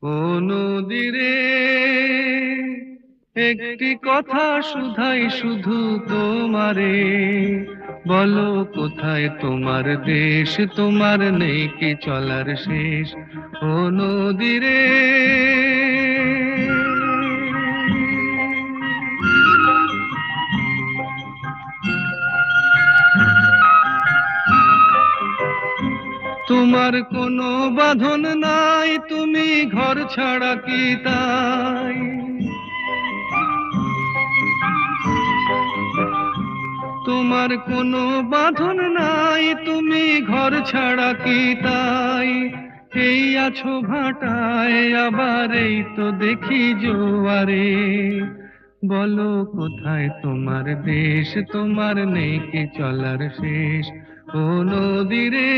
ও নদীরে একটি কথা শুধাই শুধু তোমারে, বলো কোথায় তোমার দেশ, তোমার নেই কি চলার শেষ। ও নদীরে তোমার কোনো বাঁধন নাই, তুমি ঘর ছাড়া কি তাই? তোমার কোনো বাঁধন নাই, তুমি ঘর ছাড়া কি তাই? এই আছো ভাটায়, আবার এই তো দেখি জোয়ারে, বলো কোথায় তোমার দেশ, তোমার নেই কি চলার শেষ। ও নদীরে